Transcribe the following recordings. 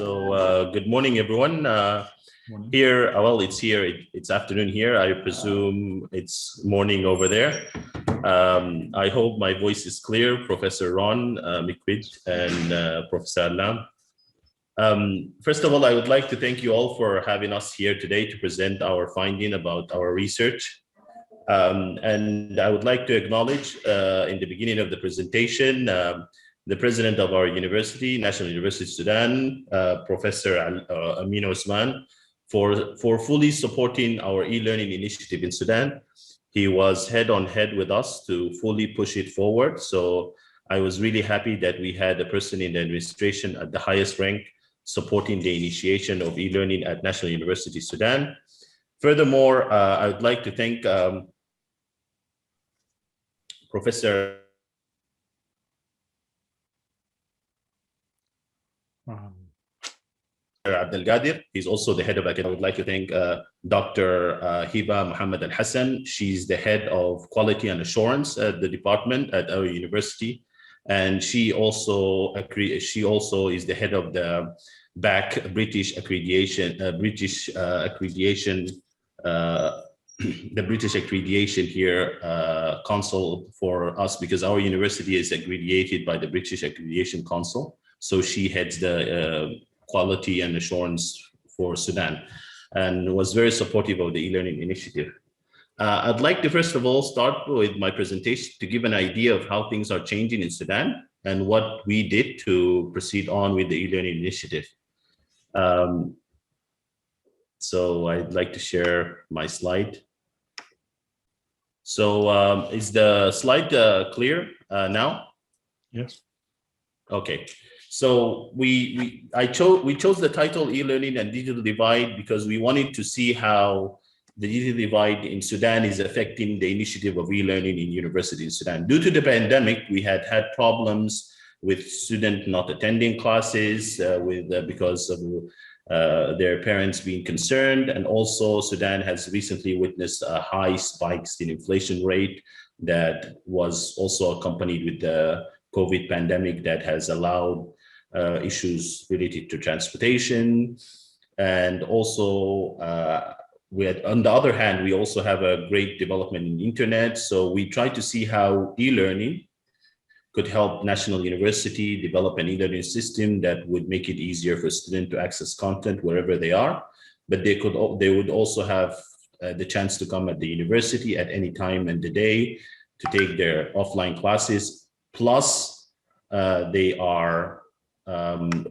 Good morning, everyone. Here, well, it's afternoon here. I presume it's morning over there. I hope my voice is clear, Professor Ron MEKEI and Professor Alam. First of all, I would like to thank you all for having us here today to present our finding about our research. And I would like to acknowledge in the beginning of the presentation, the president of our university, National University of Sudan, Professor Amin Osman, for fully supporting our e-learning initiative in Sudan. He was head on head with us to fully push it forward. So I was really happy that we had a person in the administration at the highest rank supporting the initiation of e-learning at National University of Sudan. Furthermore, I would like to thank Professor Abdelgadir. He's also the head of academia. I would like to thank Dr. Hiba Muhammad Al-Hassan. She's the head of quality and assurance at the department at our university. And she also is the head of the British accreditation, the British accreditation here council for us, because our university is accredited by the British Accreditation Council. So she heads the quality and assurance for Sudan and was very supportive of the e-learning initiative. I'd like to first of all start with my presentation to give an idea of how things are changing in Sudan and what we did to proceed on with the e-learning initiative. So I'd like to share my slide. So is the slide clear now? Yes. Okay. So we chose the title e-learning and digital divide because we wanted to see how the digital divide in Sudan is affecting the initiative of e-learning in university in Sudan. Due to the pandemic, we had problems with students not attending classes because of their parents being concerned. And also Sudan has recently witnessed a high spikes in inflation rate that was also accompanied with the COVID pandemic that has allowed issues related to transportation. And also, on the other hand, we also have a great development in internet. So we try to see how e-learning could help National University develop an e-learning system that would make it easier for students to access content wherever they are. But they would also have the chance to come at the university at any time in the day to take their offline classes. Plus,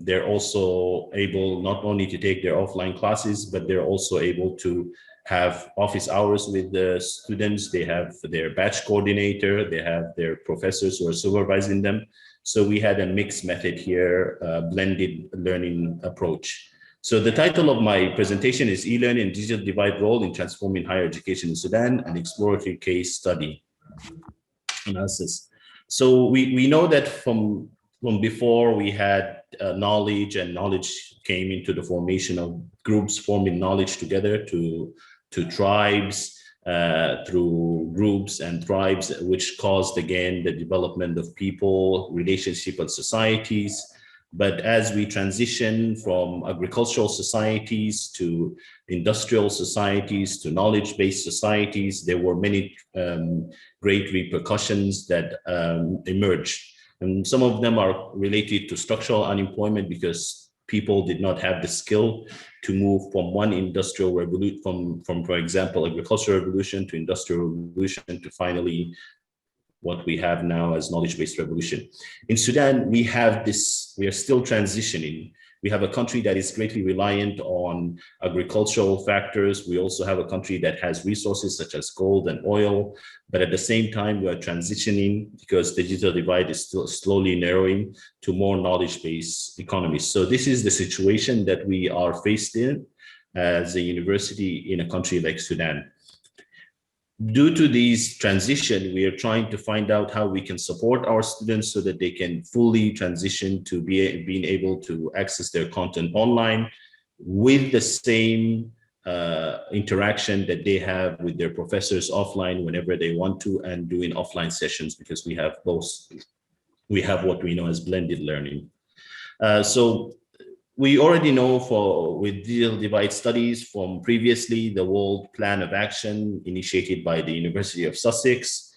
they're also able not only to take their offline classes, but they're also able to have office hours with the students. They have their batch coordinator, they have their professors who are supervising them. So we had a mixed method here, blended learning approach. So the title of my presentation is E-Learning and Digital Divide Role in Transforming Higher Education in Sudan, an Exploratory Case Study Analysis. So we know that from before we had knowledge, and knowledge came into the formation of groups forming knowledge together to tribes through groups and tribes, which caused again the development of people, relationship and societies. But as we transition from agricultural societies to industrial societies to knowledge-based societies, there were many great repercussions that emerged. And some of them are related to structural unemployment because people did not have the skill to move from one industrial revolution, from for example, agricultural revolution to industrial revolution to finally what we have now as knowledge-based revolution. In Sudan, we are still transitioning. We have a country that is greatly reliant on agricultural factors. We also have a country that has resources such as gold and oil, but at the same time, we are transitioning because the digital divide is still slowly narrowing to more knowledge-based economies. So this is the situation that we are faced in as a university in a country like Sudan. Due to these transition, we are trying to find out how we can support our students so that they can fully transition to being able to access their content online with the same interaction that they have with their professors offline whenever they want to, and doing offline sessions, because we have both. We have what we know as blended learning. So we already know with digital divide studies from previously the World Plan of Action initiated by the University of Sussex.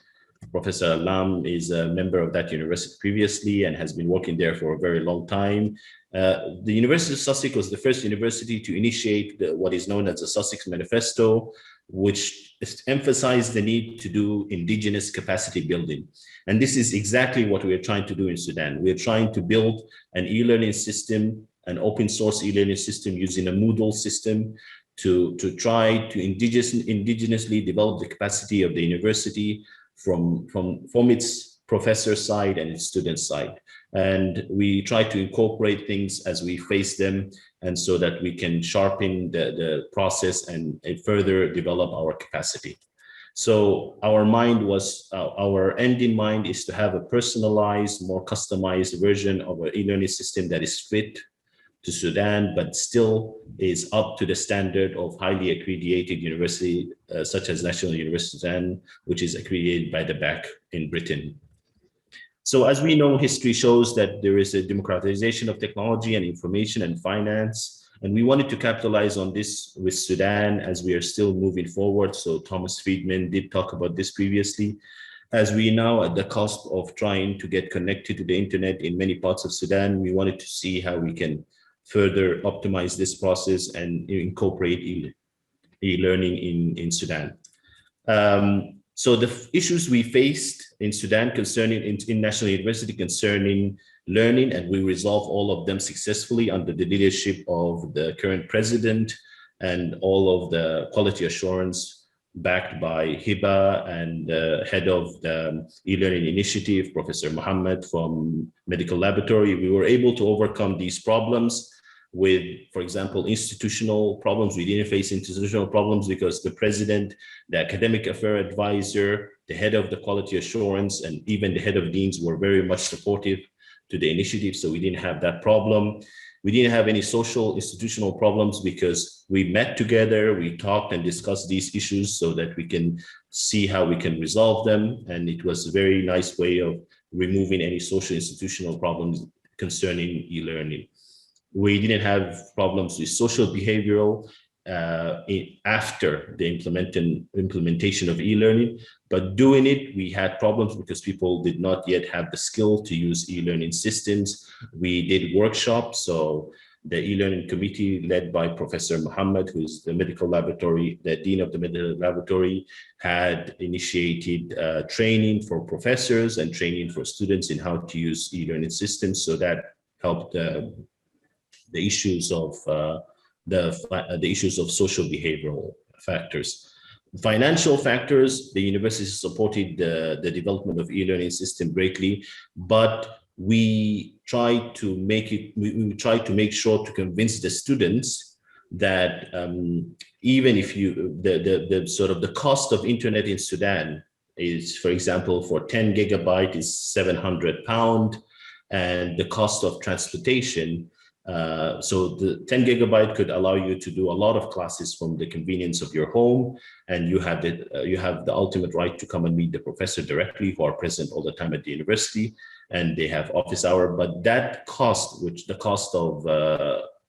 Professor Lam is a member of that university previously and has been working there for a very long time. The University of Sussex was the first university to initiate what is known as the Sussex Manifesto, which emphasized the need to do indigenous capacity building. And this is exactly what we are trying to do in Sudan. We are trying to build an e-learning system, an open source e-learning system using a Moodle system to try to indigenously develop the capacity of the university from its professor side and its student side. And we try to incorporate things as we face them, and so that we can sharpen the process and further develop our capacity. So our end in mind is to have a personalized, more customized version of an e-learning system that is fit to Sudan, but still is up to the standard of highly accredited university, such as National University of Sudan, which is accredited by the BAC in Britain. So as we know, history shows that there is a democratization of technology and information and finance, and we wanted to capitalize on this with Sudan as we are still moving forward. So Thomas Friedman did talk about this previously. As we now at the cusp of trying to get connected to the internet in many parts of Sudan, we wanted to see how we can further optimize this process and incorporate e-learning in Sudan. So the issues we faced in Sudan concerning in National University concerning learning, and we resolved all of them successfully under the leadership of the current president and all of the quality assurance backed by HIBA and the head of the e-learning initiative, Professor Muhammad from Medical Laboratory. We were able to overcome these problems with, for example, institutional problems. We didn't face institutional problems because the president, the academic affair advisor, the head of the quality assurance, and even the head of deans were very much supportive to the initiative. So we didn't have that problem. We didn't have any social institutional problems because we met together, we talked and discussed these issues so that we can see how we can resolve them. And it was a very nice way of removing any social institutional problems concerning e-learning. We didn't have problems with social behavioral after the implementation of e-learning, but doing it, we had problems because people did not yet have the skill to use e-learning systems. We did workshops, so the e-learning committee led by Professor Muhammad, who's the medical laboratory, the dean of the medical laboratory, had initiated training for professors and training for students in how to use e-learning systems. So that helped the issues of social behavioral factors. Financial factors, the university supported the development of e-learning system greatly, but we try to make sure to convince the students that even if the sort of the cost of internet in Sudan is, for example, for 10 gigabyte is £700, and the cost of transportation. So the 10 gigabyte could allow you to do a lot of classes from the convenience of your home, and you have the ultimate right to come and meet the professor directly, who are present all the time at the university, and they have office hour. But that cost, which the cost of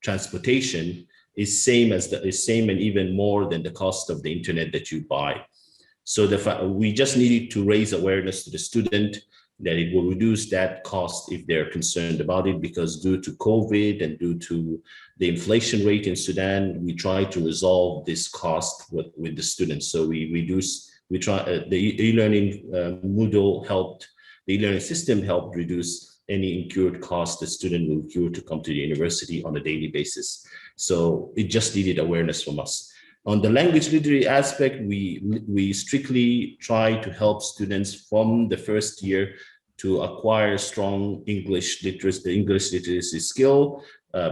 transportation, is same and even more than the cost of the internet that you buy. So we just needed to raise awareness to the student that it will reduce that cost if they're concerned about it, because due to COVID and due to the inflation rate in Sudan, we try to resolve this cost with the students. So the e-learning Moodle helped, the e-learning system helped reduce any incurred cost the student will incur to come to the university on a daily basis. So it just needed awareness from us. On the language literacy aspect, we strictly try to help students from the first year to acquire strong English literacy skill,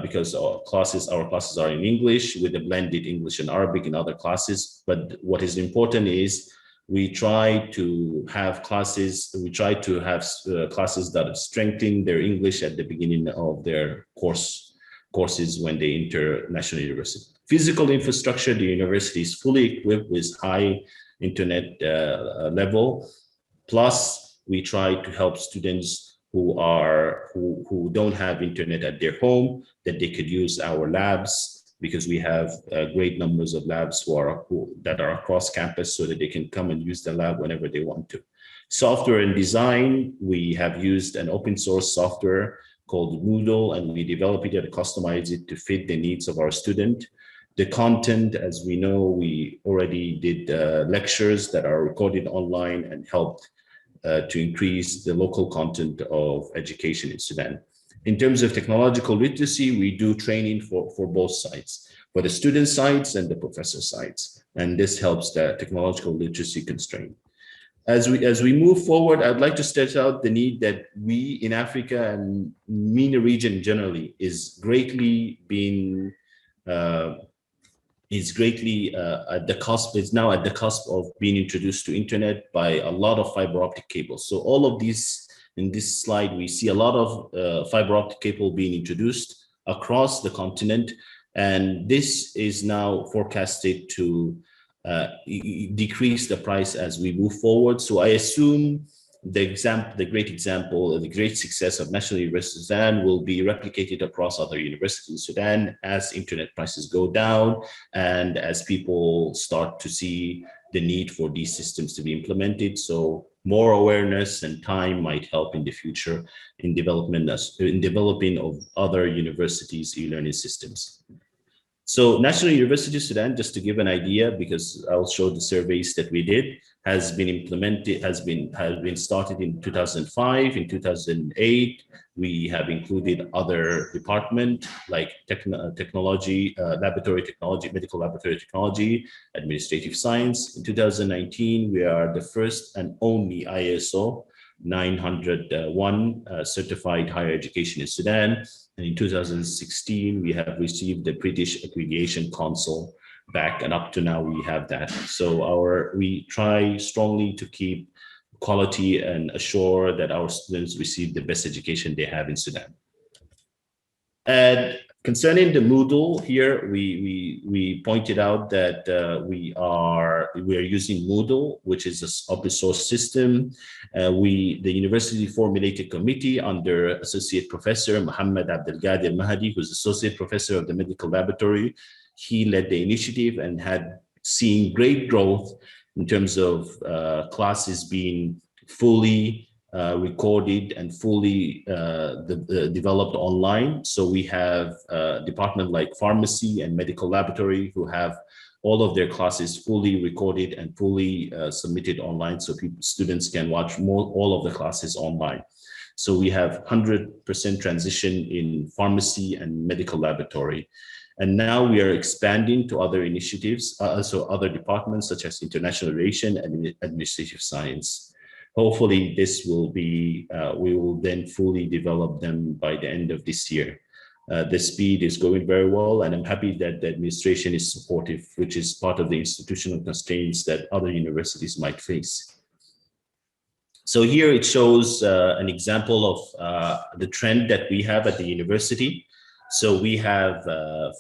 because our classes are in English with a blended English and Arabic in other classes. But what is important is we try to have classes that strengthen their English at the beginning of their courses when they enter National University. Physical infrastructure, the university is fully equipped with high internet level. Plus, we try to help students who don't have internet at their home, that they could use our labs, because we have great numbers of labs that are across campus, so that they can come and use the lab whenever they want to. Software and design, we have used an open source software called Moodle, and we develop it and customize it to fit the needs of our student. The content, as we know, we already did lectures that are recorded online and helped to increase the local content of education in Sudan. In terms of technological literacy, we do training for both sides, for the student sides and the professor sides, and this helps the technological literacy constraint. As we move forward, I'd like to stress out the need that we in Africa and MENA region generally is greatly at the cusp, is now at the cusp of being introduced to internet by a lot of fiber optic cables. So all of these, in this slide, we see a lot of fiber optic cable being introduced across the continent. And this is now forecasted to decrease the price as we move forward. So I assume the great success of National University of Sudan will be replicated across other universities in Sudan as internet prices go down and as people start to see the need for these systems to be implemented. So more awareness and time might help in the future in developing of other universities' e-learning systems. So National University of Sudan, just to give an idea, because I'll show the surveys that we did, has been started in 2005. In 2008, we have included other departments like technology, laboratory technology, medical laboratory technology, administrative science. In 2019, we are the first and only ISO 901 certified higher education in Sudan. And in 2016, we have received the British Accreditation Council back, and up to now we have that. So we try strongly to keep quality and assure that our students receive the best education they have in Sudan. And concerning the Moodle, here we pointed out that we are using Moodle, which is an open source system. The university formulated a committee under Associate Professor Muhammad Abdelgader Mahdi, who's Associate Professor of the Medical Laboratory. He led the initiative and had seen great growth in terms of classes being fully recorded and fully developed online. So we have a department like pharmacy and medical laboratory who have all of their classes fully recorded and fully submitted online, so students can watch all of the classes online. So we have 100% transition in pharmacy and medical laboratory. And now we are expanding to other initiatives, so other departments such as international relations and administrative science. Hopefully this will be, we will then fully develop them by the end of this year. The speed is going very well, and I'm happy that the administration is supportive, which is part of the institutional constraints that other universities might face. So here it shows an example of the trend that we have at the university. So we have,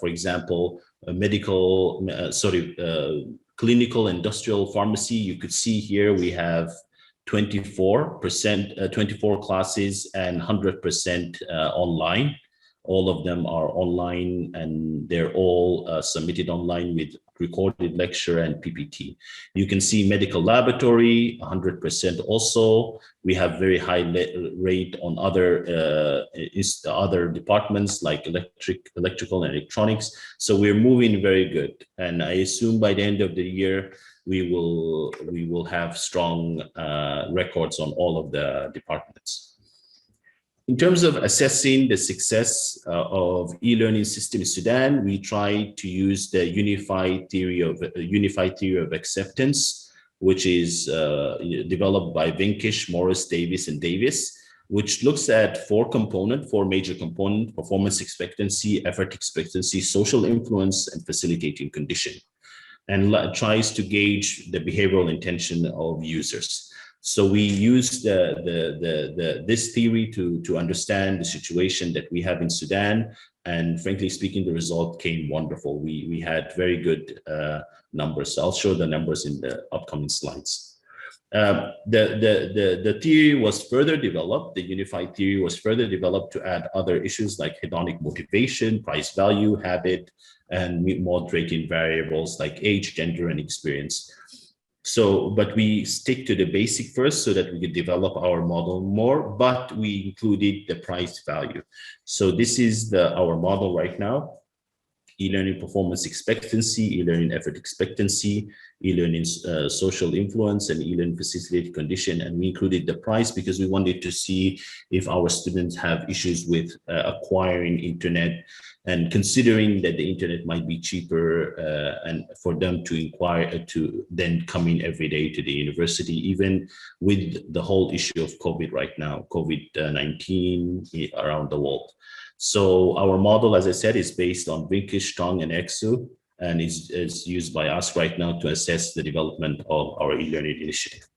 for example, a clinical industrial pharmacy. You could see here we have 24 classes and 100% online. All of them are online, and they're all submitted online with recorded lecture and PPT. You can see medical laboratory, 100% also. We have very high rate on other departments like electrical and electronics. So we're moving very good. And I assume by the end of the year, we will have strong records on all of the departments. In terms of assessing the success of e-learning system in Sudan, we try to use the unified theory of acceptance, which is developed by Venkish, Morris, Davis, and Davis, which looks at four major components: performance expectancy, effort expectancy, social influence, and facilitating condition, and tries to gauge the behavioral intention of users. So we use this theory to understand the situation that we have in Sudan, and frankly speaking, the result came wonderful. We had very good numbers. So I'll show the numbers in the upcoming slides. The theory was further developed, the unified theory was further developed to add other issues like hedonic motivation, price value, habit, and moderating variables like age, gender, and experience. So, but we stick to the basic first so that we could develop our model more, but we included the price value. So this is our model right now. E-learning performance expectancy, e-learning effort expectancy, e-learning social influence, and e-learning facilitated condition. And we included the price because we wanted to see if our students have issues with acquiring internet, and considering that the internet might be cheaper and for them to inquire to then come in every day to the university, even with the whole issue of COVID right now, COVID-19 around the world. So our model, as I said, is based on Vinke, Strong, and Exu, and is used by us right now to assess the development of our e-learning initiative.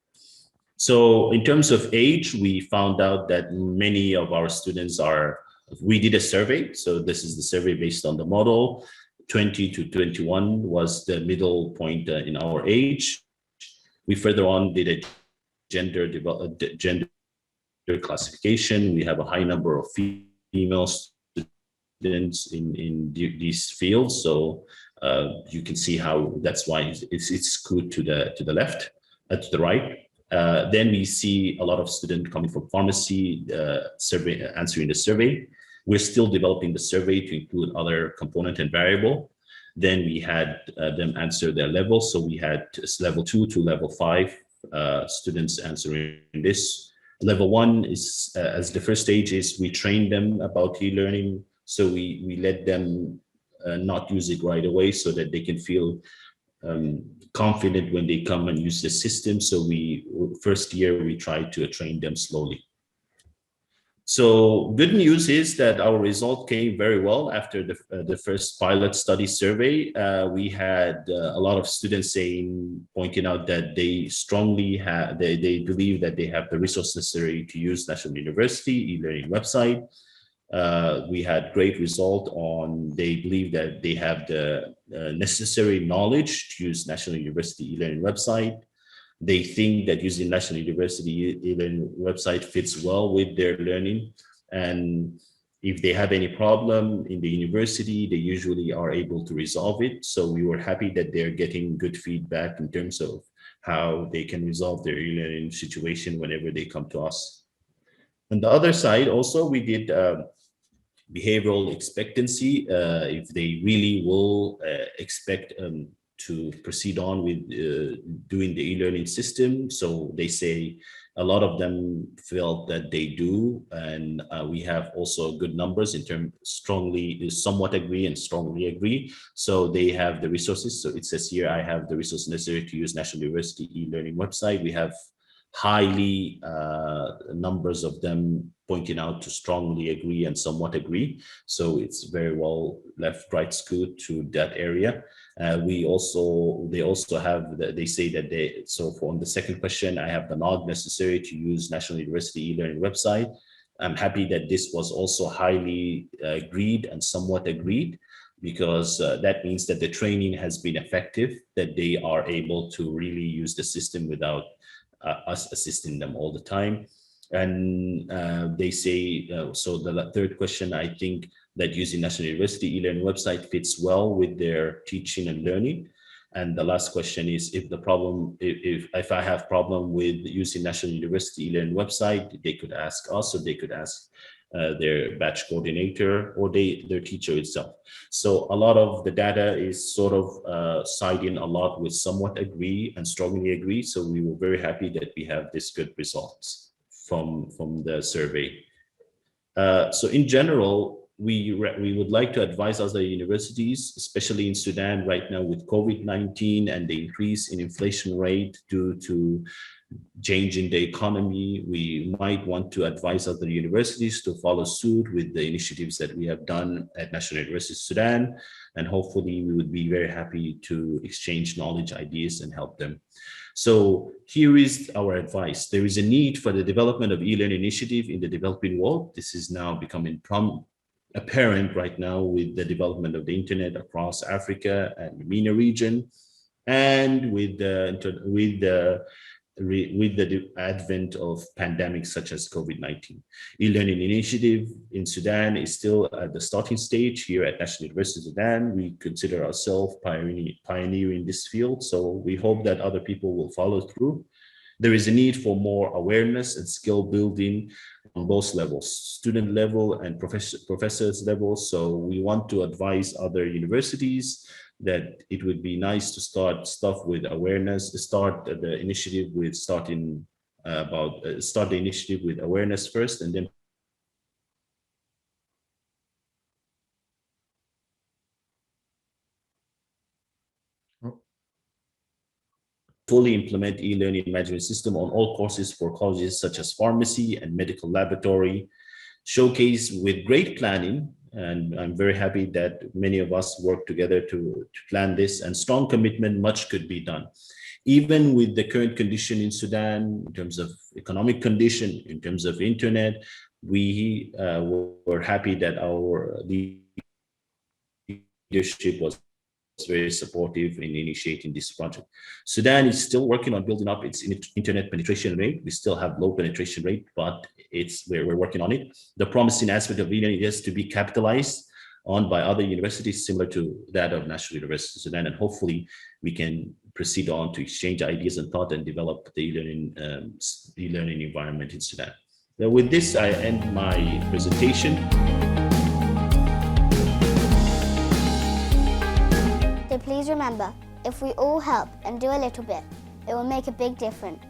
So in terms of age, we found out that many of our students we did a survey. So this is the survey based on the model. 20 to 21 was the middle point in our age. We further on did a gender classification. We have a high number of female students in these fields. So you can see how that's why it's skewed to the left, to the right. Then we see a lot of students coming from pharmacy, answering the survey. We're still developing the survey to include other component and variable. Then we had them answer their level. So we had level 2 to level 5 students answering this. Level 1 is, as the first stage is, we train them about e-learning. So we let them not use it right away so that they can feel confident when they come and use the system. So first year, we try to train them slowly. So good news is that our result came very well after the first pilot study survey. We had a lot of students pointing out that they strongly they believe that they have the resources necessary to use National University e-learning website. We had great result on, they believe that they have the necessary knowledge to use National University e-learning website. They think that using National University e-learning website fits well with their learning. And if they have any problem in the university, they usually are able to resolve it. So we were happy that they're getting good feedback in terms of how they can resolve their e-learning situation whenever they come to us. On the other side, also, we did behavioral expectancy, if they really will expect to proceed on with doing the e-learning system. So they say a lot of them felt that they do, and we have also good numbers in terms somewhat agree and strongly agree. So they have the resources. So it says here, I have the resources necessary to use National University e-learning website. We have highly numbers of them pointing out to strongly agree and somewhat agree. So it's very well left-right skewed to that area. They also have, they say that so on the second question, I have the knowledge necessary to use National University e-learning website. I'm happy that this was also highly agreed and somewhat agreed, because that means that the training has been effective, that they are able to really use the system without us assisting them all the time. And they say, so the third question, I think that using National University e-learning website fits well with their teaching and learning. And the last question is, if I have problem with using National University e-learning website, they could ask us, or they could ask their batch coordinator or their teacher itself. So a lot of the data is sort of siding a lot with somewhat agree and strongly agree. So we were very happy that we have this good results from the survey. So in general, we would like to advise other universities, especially in Sudan right now with COVID-19 and the increase in inflation rate due to change in the economy. We might want to advise other universities to follow suit with the initiatives that we have done at National University of Sudan. And hopefully we would be very happy to exchange knowledge, ideas, and help them. So here is our advice. There is a need for the development of e-learning initiative in the developing world. This is now becoming apparent right now with the development of the internet across Africa and the MENA region, and with the with the advent of pandemics such as COVID-19. E-learning initiative in Sudan is still at the starting stage. Here at National University of Sudan, we consider ourselves pioneering this field, so we hope that other people will follow through. There is a need for more awareness and skill building on both levels, student level and professors level. So we want to advise other universities that it would be nice to start stuff with awareness, start the initiative with start the initiative with awareness first, and then fully implement e-learning management system on all courses for colleges such as pharmacy and medical laboratory, showcase with great planning. And I'm very happy that many of us work together to plan this, and strong commitment, much could be done. Even with the current condition in Sudan, in terms of economic condition, in terms of internet, we were happy that our leadership was very supportive in initiating this project. Sudan is still working on building up its internet penetration rate. We still have low penetration rate, but we're working on it. The promising aspect of e-learning is to be capitalized on by other universities similar to that of National University of Sudan, and hopefully we can proceed on to exchange ideas and thought and develop the e-learning environment in Sudan. Now, with this, I end my presentation. So please remember, if we all help and do a little bit, it will make a big difference.